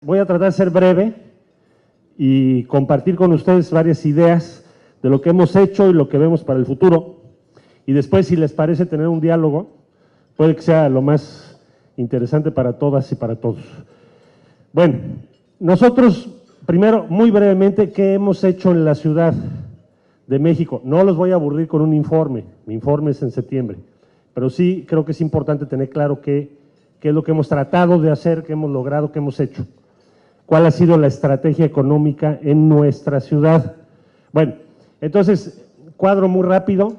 Voy a tratar de ser breve y compartir con ustedes varias ideas de lo que hemos hecho y lo que vemos para el futuro. Y después, si les parece tener un diálogo, puede que sea lo más interesante para todas y para todos. Bueno, nosotros, primero, muy brevemente, ¿qué hemos hecho en la Ciudad de México? No los voy a aburrir con un informe, mi informe es en septiembre, pero sí creo que es importante tener claro qué es lo que hemos tratado de hacer, qué hemos logrado, qué hemos hecho. ¿Cuál ha sido la estrategia económica en nuestra ciudad? Bueno, entonces, cuadro muy rápido.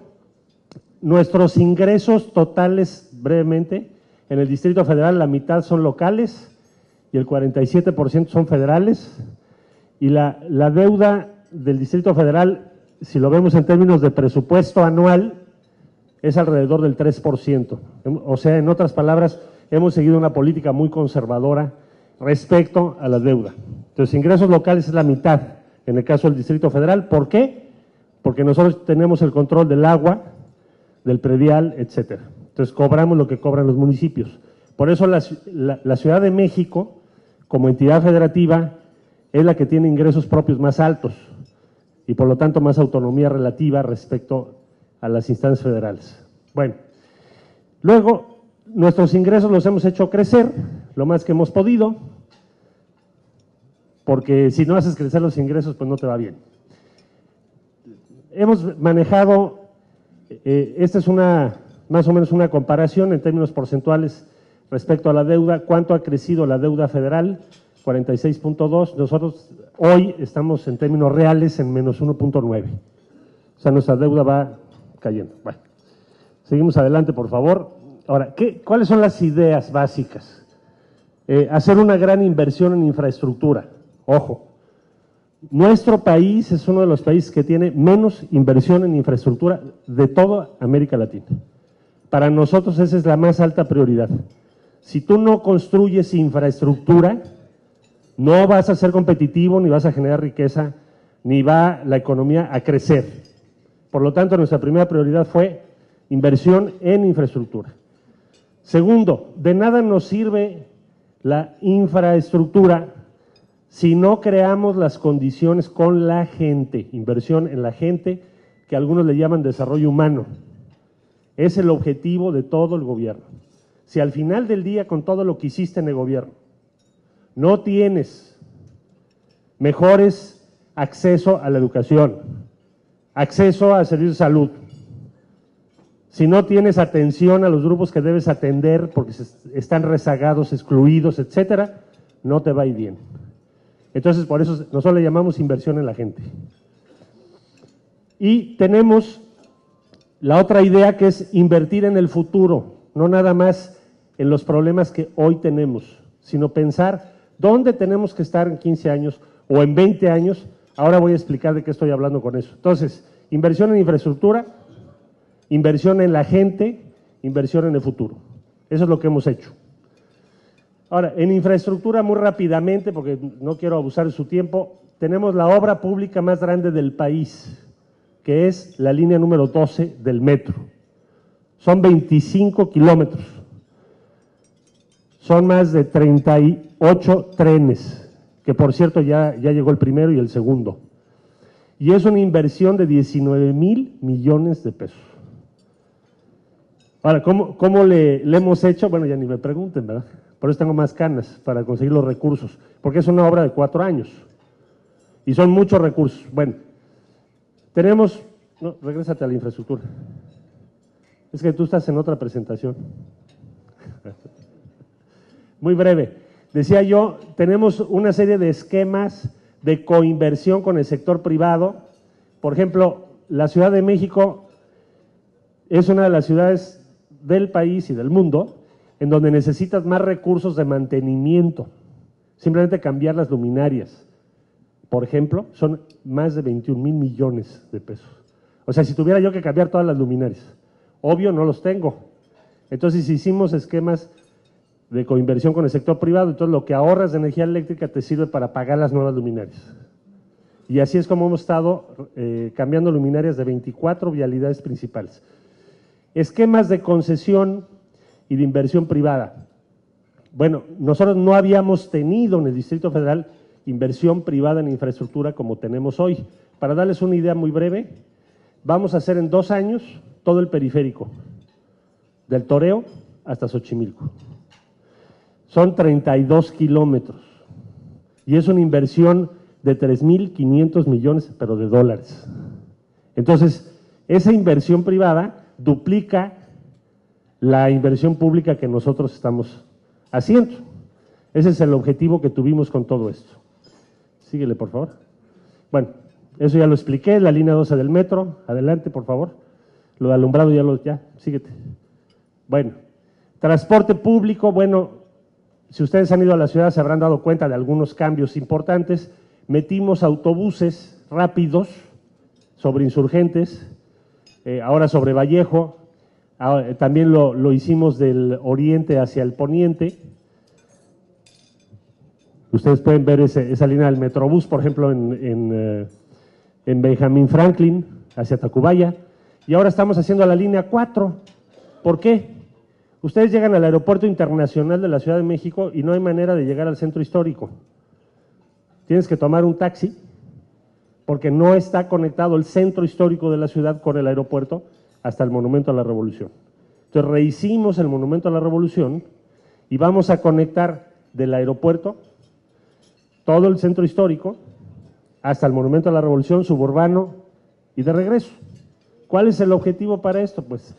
Nuestros ingresos totales, brevemente, en el Distrito Federal la mitad son locales y el 47% son federales. Y la deuda del Distrito Federal, si lo vemos en términos de presupuesto anual, es alrededor del 3%. O sea, en otras palabras, hemos seguido una política muy conservadora respecto a la deuda. Entonces, ingresos locales es la mitad en el caso del Distrito Federal. ¿Por qué? Porque nosotros tenemos el control del agua, del predial, etcétera. Entonces, cobramos lo que cobran los municipios. Por eso la Ciudad de México, como entidad federativa, es la que tiene ingresos propios más altos y por lo tanto más autonomía relativa respecto a las instancias federales. Bueno, luego nuestros ingresos los hemos hecho crecer lo más que hemos podido, porque si no haces crecer los ingresos, pues no te va bien. Hemos manejado, esta es más o menos una comparación en términos porcentuales respecto a la deuda, cuánto ha crecido la deuda federal, 46.2, nosotros hoy estamos en términos reales en menos 1.9, o sea, nuestra deuda va cayendo. Bueno, seguimos adelante, por favor. Ahora, ¿cuáles son las ideas básicas? Hacer una gran inversión en infraestructura. Ojo, nuestro país es uno de los países que tiene menos inversión en infraestructura de toda América Latina. Para nosotros esa es la más alta prioridad. Si tú no construyes infraestructura, no vas a ser competitivo, ni vas a generar riqueza, ni va la economía a crecer. Por lo tanto, nuestra primera prioridad fue inversión en infraestructura. Segundo, de nada nos sirve la infraestructura si no creamos las condiciones con la gente, inversión en la gente, que algunos le llaman desarrollo humano. Es el objetivo de todo el gobierno. Si al final del día, con todo lo que hiciste en el gobierno, no tienes mejores acceso a la educación, acceso a servicios de salud, si no tienes atención a los grupos que debes atender porque están rezagados, excluidos, etcétera, no te va a ir bien. Entonces, por eso nosotros le llamamos inversión en la gente. Y tenemos la otra idea que es invertir en el futuro, no nada más en los problemas que hoy tenemos, sino pensar dónde tenemos que estar en 15 años o en 20 años. Ahora voy a explicar de qué estoy hablando con eso. Entonces, inversión en infraestructura, inversión en la gente, inversión en el futuro. Eso es lo que hemos hecho. Ahora, en infraestructura, muy rápidamente, porque no quiero abusar de su tiempo, tenemos la obra pública más grande del país, que es la línea número 12 del metro. Son 25 kilómetros. Son más de 38 trenes, que por cierto ya llegó el primero y el segundo. Y es una inversión de 19,000 millones de pesos. Ahora, ¿cómo le hemos hecho? Bueno, ya ni me pregunten, ¿verdad? Por eso tengo más canas para conseguir los recursos, porque es una obra de 4 años y son muchos recursos. Bueno, tenemos, no, regrésate a la infraestructura. Es que tú estás en otra presentación. Muy breve. Decía yo, tenemos una serie de esquemas de coinversión con el sector privado. Por ejemplo, la Ciudad de México es una de las ciudades del país y del mundo en donde necesitas más recursos de mantenimiento. Simplemente cambiar las luminarias, por ejemplo, son más de 21,000 millones de pesos. O sea, si tuviera yo que cambiar todas las luminarias, obvio no los tengo. Entonces hicimos esquemas de coinversión con el sector privado, entonces lo que ahorras de energía eléctrica te sirve para pagar las nuevas luminarias. Y así es como hemos estado cambiando luminarias de 24 vialidades principales. Esquemas de concesión y de inversión privada. Bueno, nosotros no habíamos tenido en el Distrito Federal inversión privada en infraestructura como tenemos hoy. Para darles una idea muy breve, vamos a hacer en 2 años todo el periférico, del Toreo hasta Xochimilco. Son 32 kilómetros y es una inversión de 3.500 millones, pero de dólares. Entonces, esa inversión privada duplica la inversión pública que nosotros estamos haciendo. Ese es el objetivo que tuvimos con todo esto. Síguele, por favor. Bueno, eso ya lo expliqué, la línea 12 del metro. Adelante, por favor. Lo de alumbrado ya, síguete. Bueno, transporte público, bueno, si ustedes han ido a la ciudad se habrán dado cuenta de algunos cambios importantes. Metimos autobuses rápidos sobre Insurgentes, ahora sobre Vallejo, también lo hicimos del oriente hacia el poniente. Ustedes pueden ver esa línea del Metrobús, por ejemplo, en Benjamin Franklin, hacia Tacubaya, y ahora estamos haciendo la línea 4. ¿Por qué? Ustedes llegan al Aeropuerto Internacional de la Ciudad de México y no hay manera de llegar al centro histórico. Tienes que tomar un taxi, porque no está conectado el centro histórico de la ciudad con el aeropuerto hasta el Monumento a la Revolución. Entonces rehicimos el Monumento a la Revolución y vamos a conectar del aeropuerto todo el centro histórico hasta el Monumento a la Revolución, suburbano y de regreso. ¿Cuál es el objetivo para esto? Pues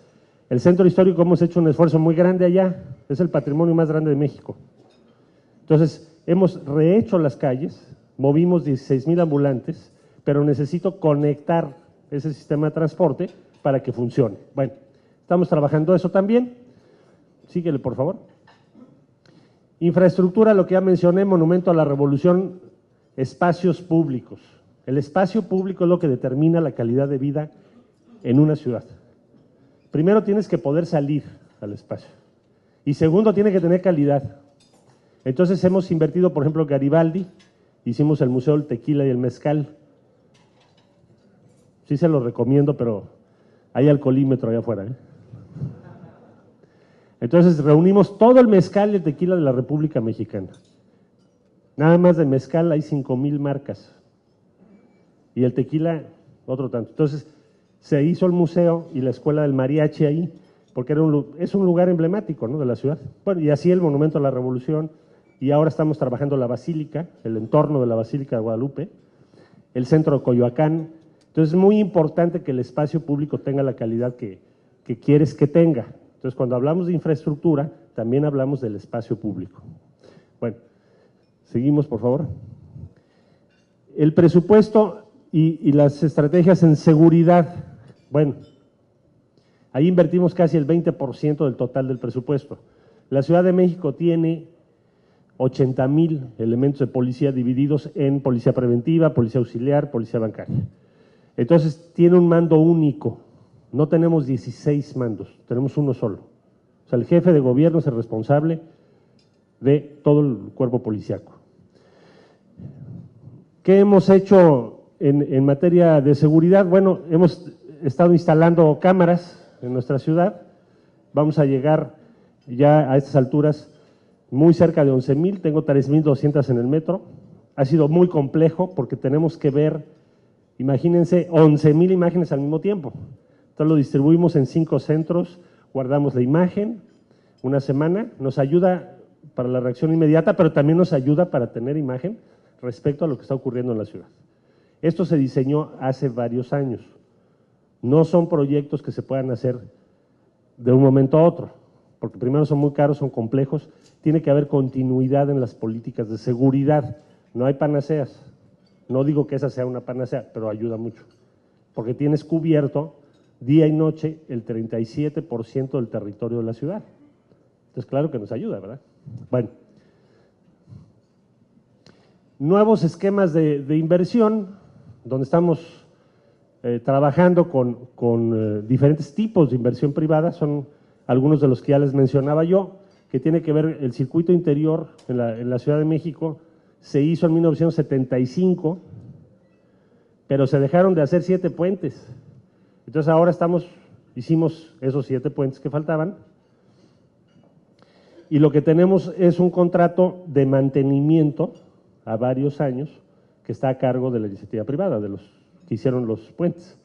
el centro histórico hemos hecho un esfuerzo muy grande allá, es el patrimonio más grande de México. Entonces hemos rehecho las calles, movimos 16,000 ambulantes, pero necesito conectar ese sistema de transporte para que funcione. Bueno, estamos trabajando eso también. Síguele, por favor. Infraestructura, lo que ya mencioné, Monumento a la Revolución, espacios públicos. El espacio público es lo que determina la calidad de vida en una ciudad. Primero tienes que poder salir al espacio y segundo tiene que tener calidad. Entonces hemos invertido, por ejemplo, Garibaldi, hicimos el Museo del Tequila y el Mezcal. Sí se lo recomiendo, pero hay alcoholímetro allá afuera, ¿eh? Entonces reunimos todo el mezcal y el tequila de la República Mexicana. Nada más de mezcal hay 5,000 marcas. Y el tequila, otro tanto. Entonces se hizo el museo y la escuela del mariachi ahí, porque es un lugar emblemático, ¿no?, de la ciudad. Bueno, y así el Monumento a la Revolución, y ahora estamos trabajando la Basílica, el entorno de la Basílica de Guadalupe, el centro de Coyoacán. Entonces es muy importante que el espacio público tenga la calidad que quieres que tenga. Entonces cuando hablamos de infraestructura, también hablamos del espacio público. Bueno, seguimos, por favor. El presupuesto y las estrategias en seguridad. Bueno, ahí invertimos casi el 20% del total del presupuesto. La Ciudad de México tiene 80,000 elementos de policía divididos en policía preventiva, policía auxiliar, policía bancaria. Entonces tiene un mando único, no tenemos 16 mandos, tenemos uno solo. O sea, el jefe de gobierno es el responsable de todo el cuerpo policiaco. ¿Qué hemos hecho en materia de seguridad? Bueno, hemos estado instalando cámaras en nuestra ciudad, vamos a llegar ya a estas alturas muy cerca de 11,000, tengo 3,200 en el metro. Ha sido muy complejo porque tenemos que ver, imagínense, 11,000 imágenes al mismo tiempo. Entonces lo distribuimos en 5 centros, guardamos la imagen una semana, nos ayuda para la reacción inmediata, pero también nos ayuda para tener imagen respecto a lo que está ocurriendo en la ciudad. Esto se diseñó hace varios años. No son proyectos que se puedan hacer de un momento a otro, porque primero son muy caros, son complejos, tiene que haber continuidad en las políticas de seguridad, no hay panaceas. No digo que esa sea una panacea, pero ayuda mucho, porque tienes cubierto día y noche el 37% del territorio de la ciudad. Entonces, claro que nos ayuda, ¿verdad? Bueno, nuevos esquemas de inversión, donde estamos trabajando con diferentes tipos de inversión privada, son algunos de los que ya les mencionaba yo, que tiene que ver el circuito interior en la Ciudad de México. Se hizo en 1975, pero se dejaron de hacer 7 puentes. Entonces ahora hicimos esos 7 puentes que faltaban. y lo que tenemos es un contrato de mantenimiento a varios años que está a cargo de la iniciativa privada, de los que hicieron los puentes.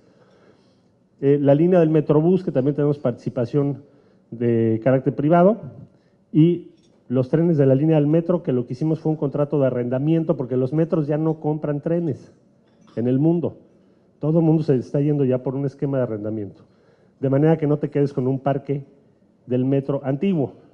La línea del Metrobús, que también tenemos participación de carácter privado, y los trenes de la línea del metro, que lo que hicimos fue un contrato de arrendamiento, porque los metros ya no compran trenes en el mundo. Todo el mundo se está yendo ya por un esquema de arrendamiento. De manera que no te quedes con un parque del metro antiguo.